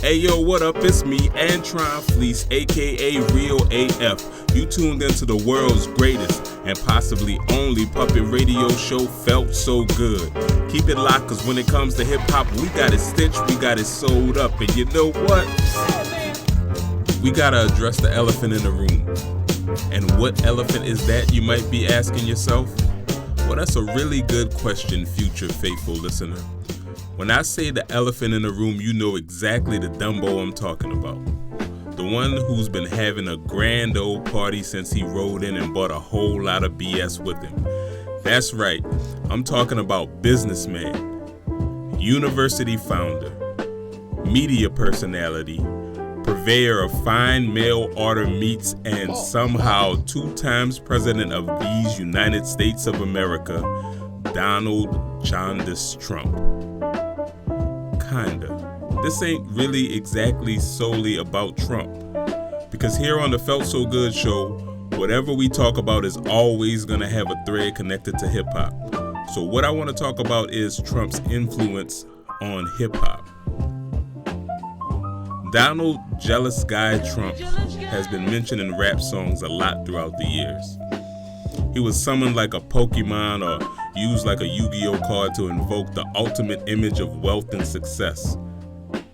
Hey yo, what up? It's me, Antron Fleece, aka Real AF. You tuned into the world's greatest and possibly only puppet radio show, Felt So Good. Keep it locked, cause when it comes to hip hop, we got it stitched, we got it sewed up, and you know what? We gotta address the elephant in the room. And what elephant is that, you might be asking yourself? Well, that's a really good question, future faithful listener. When I say the elephant in the room, you know exactly the Dumbo I'm talking about. The one who's been having a grand old party since he rode in and bought a whole lot of BS with him. That's right, I'm talking about businessman, university founder, media personality, purveyor of fine mail-order meats, and somehow 2 times president of these United States of America, Donald Jaundice Trump. Kinda. This ain't really exactly solely about Trump, because here on the Felt So Good show, whatever we talk about is always gonna have a thread connected to hip-hop. So what I want to talk about is Trump's influence on hip-hop. Donald Jealous Guy Trump has been mentioned in rap songs a lot throughout the years. He was summoned like a Pokemon or used like a Yu-Gi-Oh card to invoke the ultimate image of wealth and success.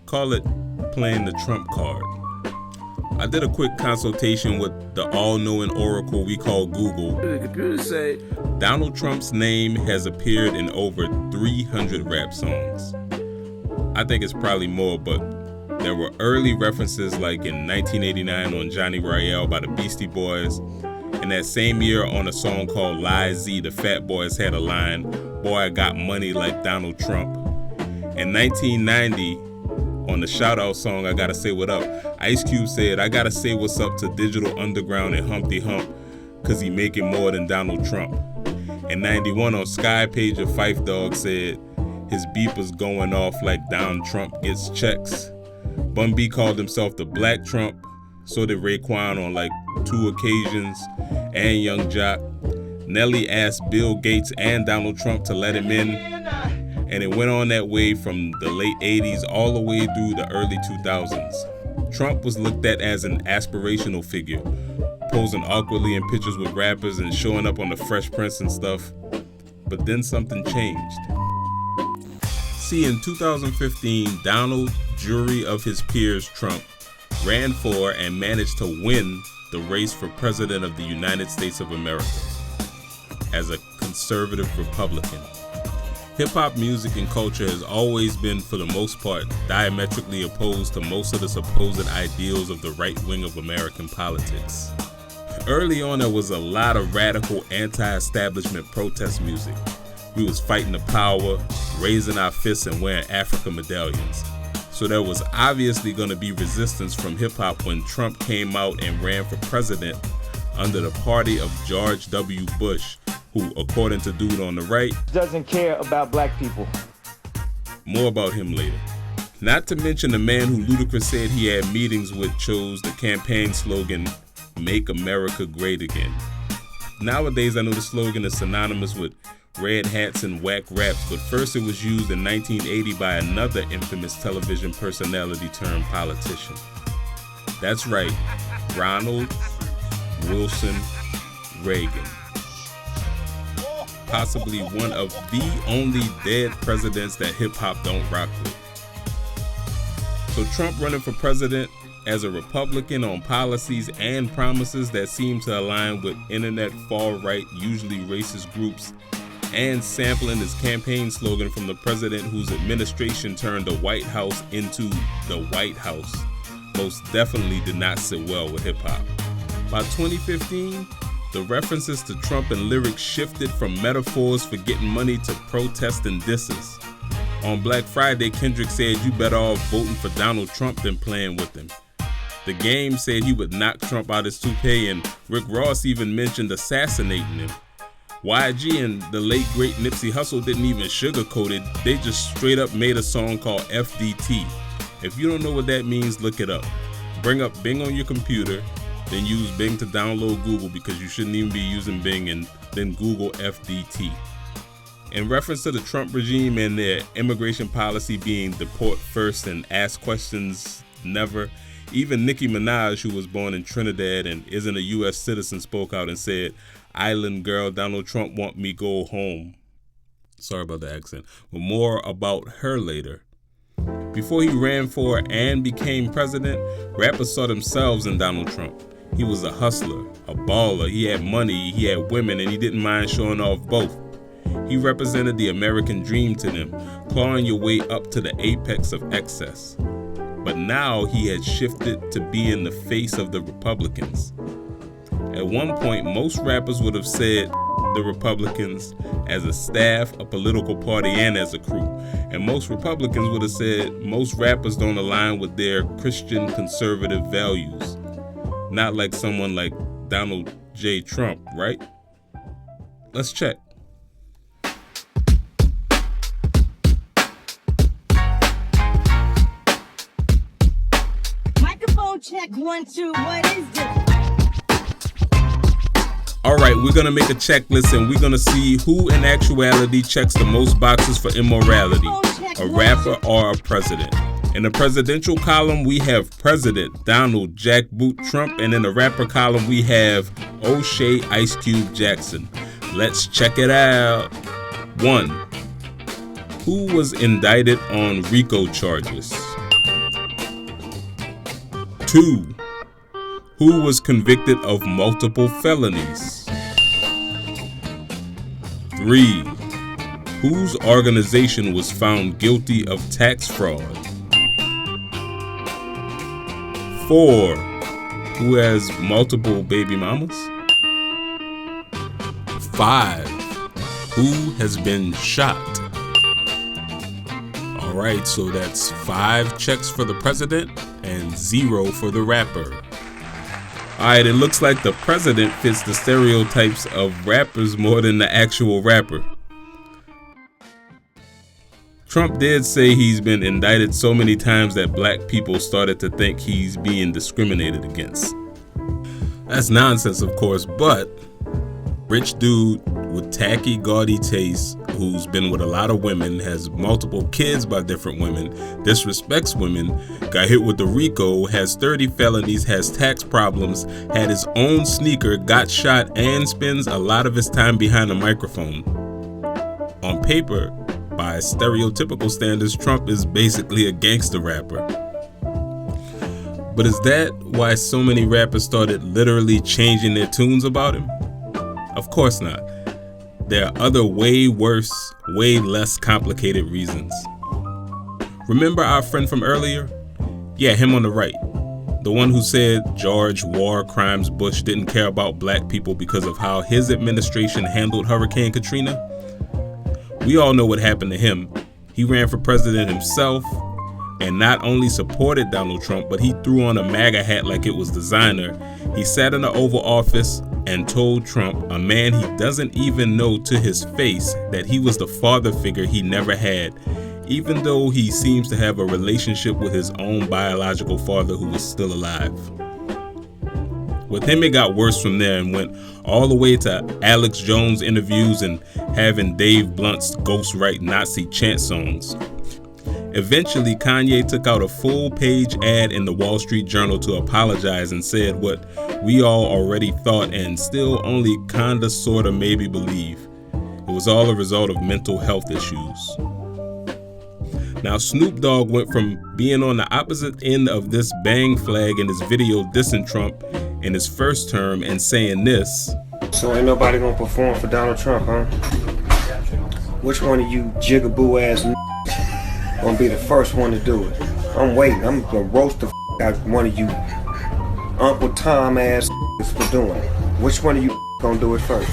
Call it playing the Trump card. I did a quick consultation with the all-knowing oracle we call Google. The computer say Donald Trump's name has appeared in over 300 rap songs. I think it's probably more, but there were early references like in 1989 on Johnny Royale by the Beastie Boys. And that same year on a song called Lies-Z, the Fat Boys had a line, "Boy, I got money like Donald Trump." In 1990, on the shout-out song, I Gotta Say What Up, Ice Cube said, "I gotta say what's up to Digital Underground and Humpty Hump, cause he making more than Donald Trump." In 91, on Sky Page of Phife Dawg said, "His beepers going off like Donald Trump gets checks." Bun B called himself the Black Trump. So did Raekwon on like 2 occasions, and Young Jock. Nelly asked Bill Gates and Donald Trump to let him in, and it went on that way from the late 80s all the way through the early 2000s. Trump was looked at as an aspirational figure, posing awkwardly in pictures with rappers and showing up on the Fresh Prince and stuff, but then something changed. See, in 2015, Donald, jury of his peers Trump, ran for and managed to win the race for President of the United States of America as a conservative Republican. Hip-hop music and culture has always been, for the most part, diametrically opposed to most of the supposed ideals of the right wing of American politics. Early on, there was a lot of radical anti-establishment protest music. We was fighting the power, raising our fists, and wearing Africa medallions. So there was obviously going to be resistance from hip-hop when Trump came out and ran for president under the party of George W. Bush, who, according to Dude on the Right, doesn't care about black people. More about him later. Not to mention the man who Ludacris said he had meetings with chose the campaign slogan, "Make America Great Again." Nowadays, I know the slogan is synonymous with red hats and whack raps, but first it was used in 1980 by another infamous television personality turned politician. That's right, Ronald Wilson Reagan. Possibly one of the only dead presidents that hip-hop don't rock with. So Trump running for president as a Republican on policies and promises that seem to align with internet far-right, usually racist groups, and sampling his campaign slogan from the president whose administration turned the White House into the White House most definitely did not sit well with hip-hop. By 2015, the references to Trump and lyrics shifted from metaphors for getting money to protest and disses. On Black Friday, Kendrick said you better off voting for Donald Trump than playing with him. The Game said he would knock Trump out his toupee, and Rick Ross even mentioned assassinating him. YG and the late great Nipsey Hussle didn't even sugarcoat it, they just straight up made a song called FDT. If you don't know what that means, look it up. Bring up Bing on your computer, then use Bing to download Google, because you shouldn't even be using Bing, and then Google FDT. In reference to the Trump regime and their immigration policy being deport first and ask questions never, even Nicki Minaj, who was born in Trinidad and isn't a U.S. citizen, spoke out and said, "Island girl, Donald Trump want me go home." Sorry about the accent. But more about her later. Before he ran for and became president, rappers saw themselves in Donald Trump. He was a hustler, a baller, he had money, he had women, and he didn't mind showing off both. He represented the American dream to them, clawing your way up to the apex of excess. But now he had shifted to being the face of the Republicans. At one point, most rappers would have said the Republicans as a staff, a political party, and as a crew. And most Republicans would have said most rappers don't align with their Christian conservative values. Not like someone like Donald J. Trump, right? Let's check. Microphone check 1 2. What is this? All right, we're going to make a checklist and we're going to see who in actuality checks the most boxes for immorality, a rapper or a president. In the presidential column, we have President Donald Jackboot Trump, and in the rapper column, we have O'Shea Ice Cube Jackson. Let's check it out. 1. Who was indicted on RICO charges? 2. Who was convicted of multiple felonies? 3. Whose organization was found guilty of tax fraud? 4. Who has multiple baby mamas? 5. Who has been shot? All right, so that's 5 checks for the president and 0 for the rapper. Alright, it looks like the president fits the stereotypes of rappers more than the actual rapper. Trump did say he's been indicted so many times that black people started to think he's being discriminated against. That's nonsense, of course, but rich dude with tacky, gaudy taste, who's been with a lot of women, has multiple kids by different women, disrespects women, got hit with the RICO, has 30 felonies, has tax problems, had his own sneaker, got shot, and spends a lot of his time behind a microphone. On paper, by stereotypical standards, Trump is basically a gangster rapper. But is that why so many rappers started literally changing their tunes about him? Of course not. There are other way worse, way less complicated reasons. Remember our friend from earlier? Yeah, him on the right. The one who said George War Crimes Bush didn't care about black people because of how his administration handled Hurricane Katrina? We all know what happened to him. He ran for president himself and not only supported Donald Trump, but he threw on a MAGA hat like it was designer. He sat in the Oval Office and told Trump, a man he doesn't even know, to his face that he was the father figure he never had, even though he seems to have a relationship with his own biological father who was still alive. With him, it got worse from there and went all the way to Alex Jones interviews and having Dave Blunt's ghostwrite Nazi chant songs. Eventually, Kanye took out a full-page ad in the Wall Street Journal to apologize and said what we all already thought and still only kinda sorta maybe believe. It was all a result of mental health issues. Now, Snoop Dogg went from being on the opposite end of this bang flag in his video dissing Trump in his first term and saying this. So ain't nobody gonna perform for Donald Trump, huh? Which one of you jigaboo ass gonna be the first one to do it? I'm waiting. I'm gonna roast the out one of you Uncle Tom ass for doing it. Which one of you gonna do it first?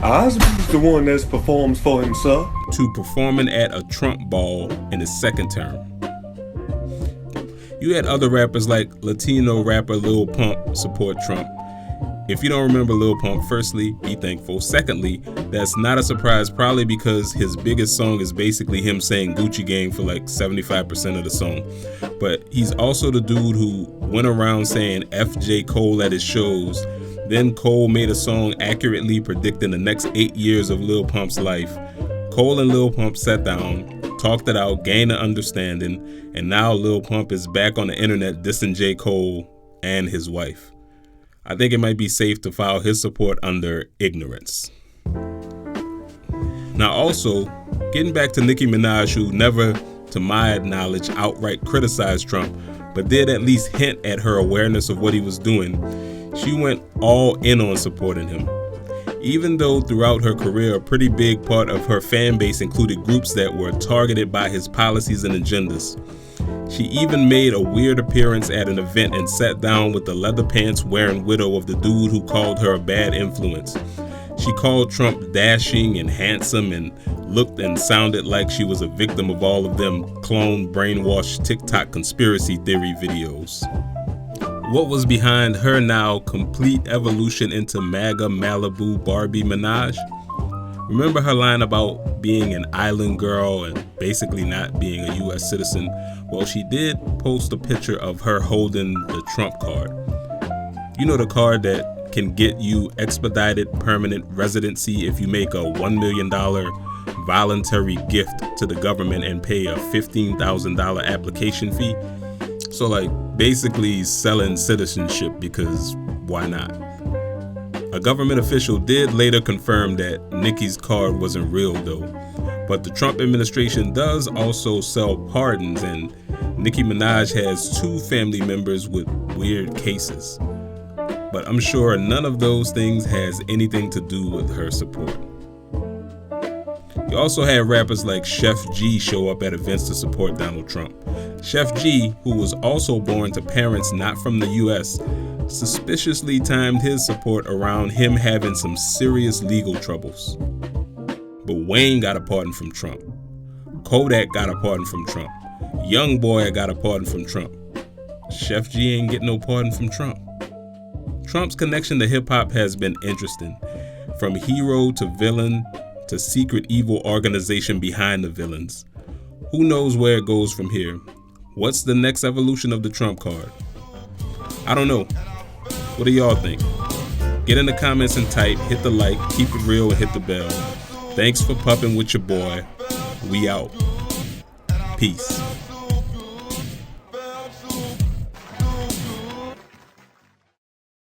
I was the one that performs for himself. To performing at a Trump ball in his second term. You had other rappers like Latino rapper Lil Pump support Trump. If you don't remember Lil Pump, firstly, be thankful. Secondly, that's not a surprise, probably because his biggest song is basically him saying Gucci Gang for like 75% of the song. But he's also the dude who went around saying F. J. Cole at his shows. Then Cole made a song accurately predicting the next 8 years of Lil Pump's life. Cole and Lil Pump sat down, talked it out, gained an understanding, and now Lil Pump is back on the internet dissing J. Cole and his wife. I think it might be safe to file his support under ignorance. Now also, getting back to Nicki Minaj, who never, to my knowledge, outright criticized Trump, but did at least hint at her awareness of what he was doing, she went all in on supporting him. Even though throughout her career, a pretty big part of her fan base included groups that were targeted by his policies and agendas. She even made a weird appearance at an event and sat down with the leather pants wearing widow of the dude who called her a bad influence. She called Trump dashing and handsome and looked and sounded like she was a victim of all of them clone brainwashed TikTok conspiracy theory videos. What was behind her now complete evolution into MAGA Malibu Barbie Minaj? Remember her line about being an island girl and basically not being a US citizen? Well, she did post a picture of her holding the Trump card. You know, the card that can get you expedited permanent residency if you make a $1 million voluntary gift to the government and pay a $15,000 application fee. So like basically selling citizenship, because why not? A government official did later confirm that Nicki's card wasn't real though, but the Trump administration does also sell pardons, and Nicki Minaj has 2 family members with weird cases. But I'm sure none of those things has anything to do with her support. You also had rappers like Chef G show up at events to support Donald Trump. Chef G, who was also born to parents not from the US, suspiciously timed his support around him having some serious legal troubles. But Wayne got a pardon from Trump. Kodak got a pardon from Trump. Young Boy got a pardon from Trump. Chef G ain't getting no pardon from Trump. Trump's connection to hip-hop has been interesting. From hero to villain to secret evil organization behind the villains. Who knows where it goes from here? What's the next evolution of the Trump card? I don't know. What do y'all think? Get in the comments and type, hit the like, keep it real, and hit the bell. Thanks for pupping with your boy. We out. Peace.